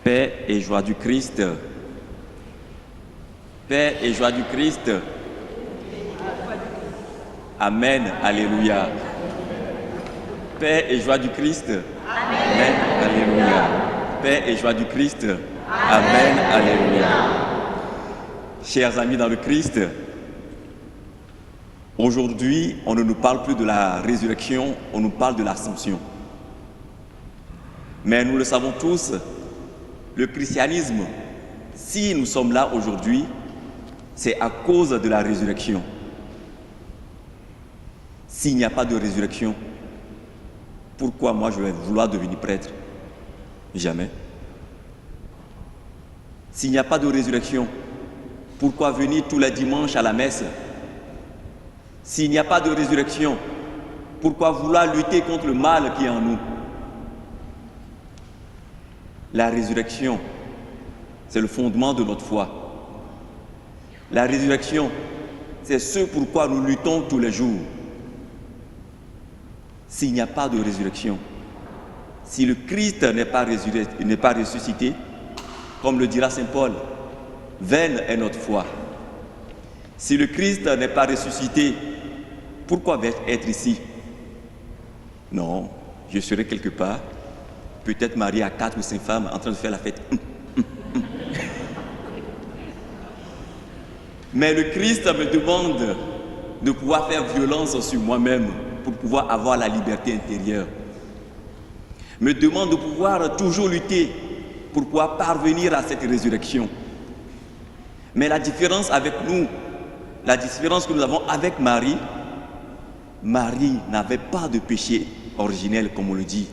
Paix et joie du Christ. Paix et joie du Christ. Amen. Alléluia. Paix et joie du Christ. Amen. Alléluia. Paix et joie du Christ. Amen. Alléluia. Chers amis dans le Christ, aujourd'hui, on ne nous parle plus de la résurrection, on nous parle de l'ascension. Mais nous le savons tous, le christianisme, si nous sommes là aujourd'hui, c'est à cause de la résurrection. S'il n'y a pas de résurrection, pourquoi moi je vais vouloir devenir prêtre? Jamais. S'il n'y a pas de résurrection, pourquoi venir tous les dimanches à la messe? S'il n'y a pas de résurrection, pourquoi vouloir lutter contre le mal qui est en nous? La résurrection, c'est le fondement de notre foi. La résurrection, c'est ce pourquoi nous luttons tous les jours. S'il n'y a pas de résurrection, si le Christ n'est pas ressuscité, comme le dira saint Paul, vaine est notre foi. Si le Christ n'est pas ressuscité, pourquoi vais-je être ici? Non, je serai quelque part, peut-être marié à 4 ou 5 femmes en train de faire la fête. Mais le Christ me demande de pouvoir faire violence sur moi-même pour pouvoir avoir la liberté intérieure. Me demande de pouvoir toujours lutter pour pouvoir parvenir à cette résurrection. Mais la différence avec nous, la différence que nous avons avec Marie, Marie n'avait pas de péché originel comme on le dit.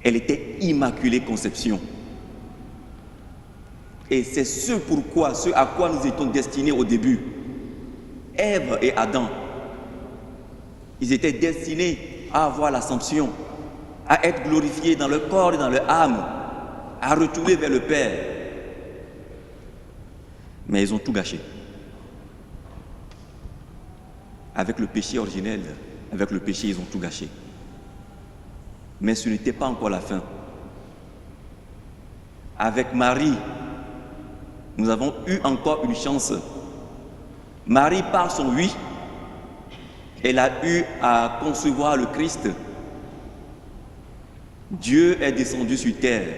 Elle était immaculée conception. Et c'est ce à quoi nous étions destinés au début. Ève et Adam, ils étaient destinés à avoir l'ascension, à être glorifiés dans leur corps et dans leur âme, à retourner vers le Père. Mais ils ont tout gâché. Avec le péché originel, avec le péché, ils ont tout gâché. Mais ce n'était pas encore la fin. Avec Marie, nous avons eu encore une chance. Marie, par son oui, elle a eu à concevoir le Christ. Dieu est descendu sur terre.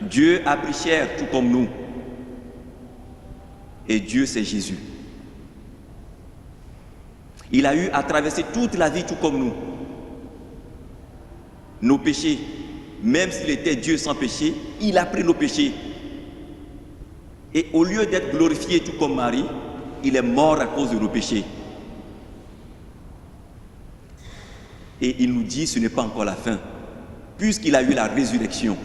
Dieu a pris chair tout comme nous. Et Dieu, c'est Jésus. Il a eu à traverser toute la vie tout comme nous. Nos péchés, même s'il était Dieu sans péché, il a pris nos péchés. Et au lieu d'être glorifié tout comme Marie, il est mort à cause de nos péchés. Et il nous dit, ce n'est pas encore la fin, puisqu'il a eu la résurrection.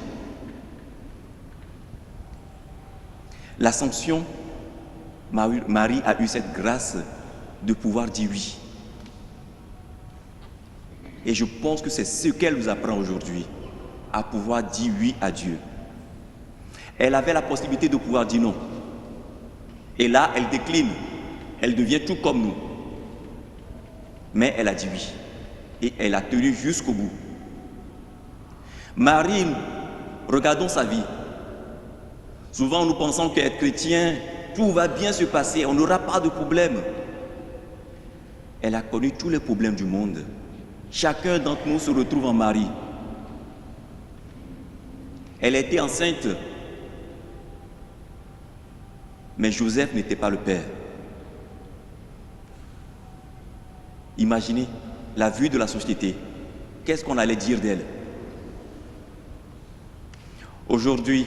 L'ascension, Marie a eu cette grâce de pouvoir dire oui. Et je pense que c'est ce qu'elle nous apprend aujourd'hui, à pouvoir dire oui à Dieu. Elle avait la possibilité de pouvoir dire non. Et là, elle décline. Elle devient tout comme nous. Mais elle a dit oui. Et elle a tenu jusqu'au bout. Marie, regardons sa vie. Souvent, nous pensons qu'être chrétien, tout va bien se passer, on n'aura pas de problème. Elle a connu tous les problèmes du monde. Chacun d'entre nous se retrouve en Marie. Elle était enceinte. Mais Joseph n'était pas le père. Imaginez la vue de la société. Qu'est-ce qu'on allait dire d'elle? Aujourd'hui,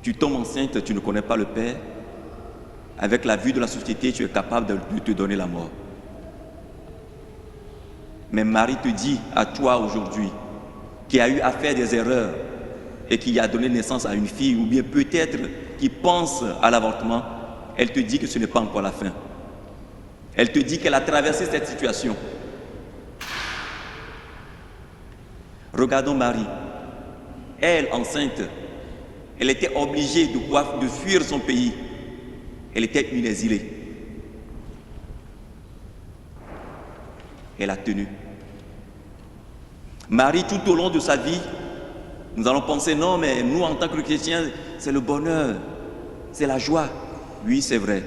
tu tombes enceinte, tu ne connais pas le père. Avec la vue de la société, tu es capable de te donner la mort. Mais Marie te dit à toi aujourd'hui, qui a eu à faire des erreurs et qui a donné naissance à une fille, ou bien peut-être qui pense à l'avortement, elle te dit que ce n'est pas encore la fin. Elle te dit qu'elle a traversé cette situation. Regardons Marie. Elle, enceinte, elle était obligée de fuir son pays. Elle était une exilée. Elle a tenu. Marie, tout au long de sa vie, Nous allons penser, non, mais nous, en tant que chrétiens, c'est le bonheur, c'est la joie. Oui, c'est vrai.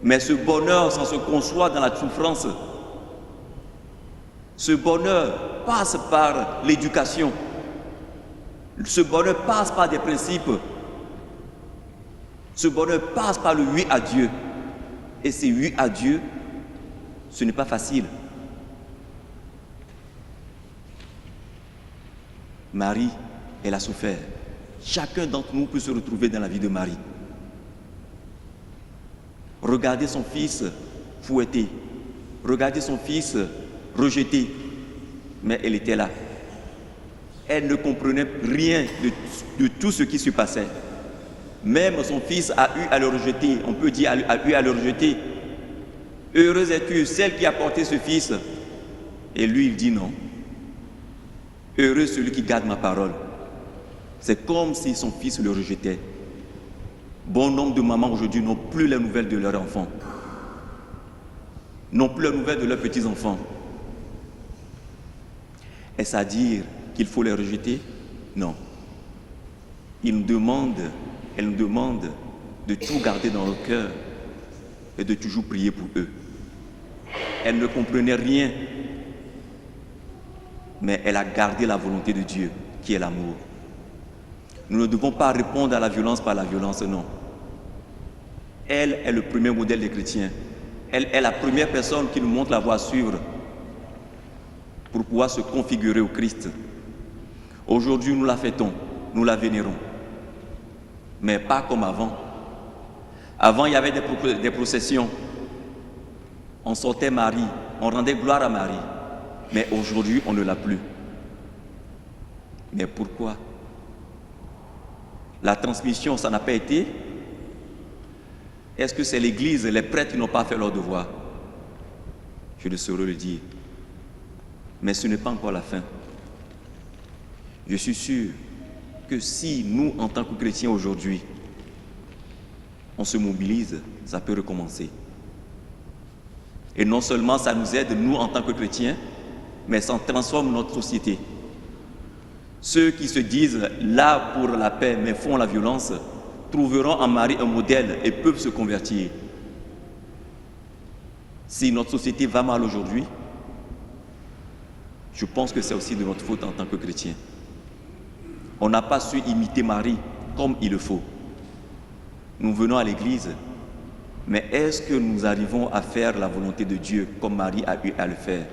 Mais ce bonheur, ça se conçoit dans la souffrance. Ce bonheur passe par l'éducation. Ce bonheur passe par des principes. Ce bonheur passe par le oui à Dieu. Et ces oui à Dieu, ce n'est pas facile. Marie, elle a souffert. Chacun d'entre nous peut se retrouver dans la vie de Marie. Regardez son fils fouetté. Regardez son fils rejeté. Mais elle était là. Elle ne comprenait rien de tout ce qui se passait. Même son fils a eu à le rejeter. On peut dire a eu à le rejeter. Heureuse es-tu, celle qui a porté ce fils. Et lui, il dit non. Heureux celui qui garde ma parole. C'est comme si son fils le rejetait. Bon nombre de mamans aujourd'hui n'ont plus les nouvelles de leurs enfants. N'ont plus les nouvelles de leurs petits-enfants. Est-ce à dire qu'il faut les rejeter? Non. Elle nous demande de tout garder dans le cœur et de toujours prier pour eux. Elle ne comprenait rien, mais elle a gardé la volonté de Dieu, qui est l'amour. Nous ne devons pas répondre à la violence par la violence, non. Elle est le premier modèle des chrétiens. Elle est la première personne qui nous montre la voie à suivre pour pouvoir se configurer au Christ. Aujourd'hui, nous la fêtons, nous la vénérons, mais pas comme avant. Avant, il y avait des processions. On sortait Marie, on rendait gloire à Marie. Mais aujourd'hui, on ne l'a plus. Mais pourquoi? La transmission, ça n'a pas été. Est-ce que c'est l'Église, les prêtres qui n'ont pas fait leur devoir? Je ne saurais le dire. Mais ce n'est pas encore la fin. Je suis sûr que si nous, en tant que chrétiens aujourd'hui, on se mobilise, ça peut recommencer. Et non seulement ça nous aide, nous, en tant que chrétiens, mais ça transforme notre société. Ceux qui se disent là pour la paix, mais font la violence, trouveront en Marie un modèle et peuvent se convertir. Si notre société va mal aujourd'hui, je pense que c'est aussi de notre faute en tant que chrétiens. On n'a pas su imiter Marie comme il le faut. Nous venons à l'église, mais est-ce que nous arrivons à faire la volonté de Dieu comme Marie a eu à le faire?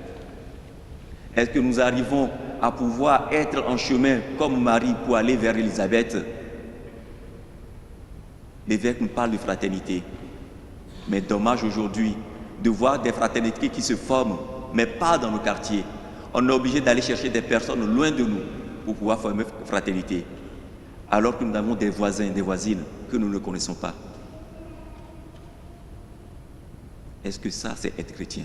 Est-ce que nous arrivons à pouvoir être en chemin comme Marie pour aller vers Élisabeth? L'évêque nous parle de fraternité. Mais dommage aujourd'hui de voir des fraternités qui se forment, mais pas dans nos quartiers. On est obligé d'aller chercher des personnes loin de nous pour pouvoir former fraternité. Alors que nous avons des voisins, des voisines que nous ne connaissons pas. Est-ce que ça, c'est être chrétien?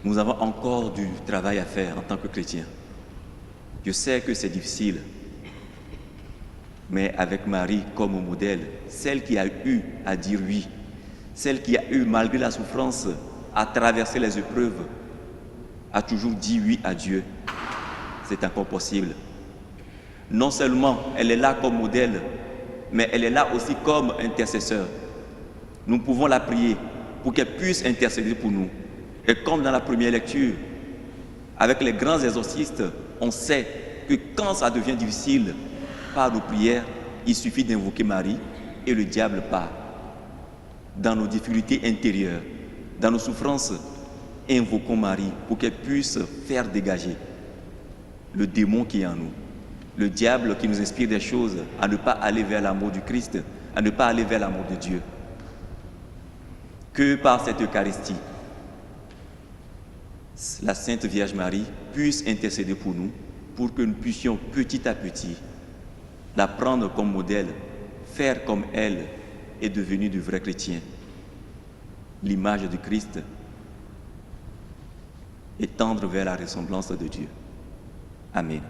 Nous avons encore du travail à faire en tant que chrétiens. Je sais que c'est difficile, mais avec Marie comme modèle, celle qui a eu à dire oui, celle qui a eu, malgré la souffrance, à traverser les épreuves, a toujours dit oui à Dieu. C'est encore possible. Non seulement elle est là comme modèle, mais elle est là aussi comme intercesseur. Nous pouvons la prier pour qu'elle puisse intercéder pour nous. Et comme dans la première lecture, avec les grands exorcistes, on sait que quand ça devient difficile, par nos prières, il suffit d'invoquer Marie et le diable part. Dans nos difficultés intérieures, dans nos souffrances, invoquons Marie pour qu'elle puisse faire dégager le démon qui est en nous. Le diable qui nous inspire des choses à ne pas aller vers l'amour du Christ, à ne pas aller vers l'amour de Dieu. Que par cette Eucharistie, la Sainte Vierge Marie puisse intercéder pour nous, pour que nous puissions petit à petit la prendre comme modèle, faire comme elle est devenue de vrais chrétiens, l'image du Christ, et tendre vers la ressemblance de Dieu. Amen.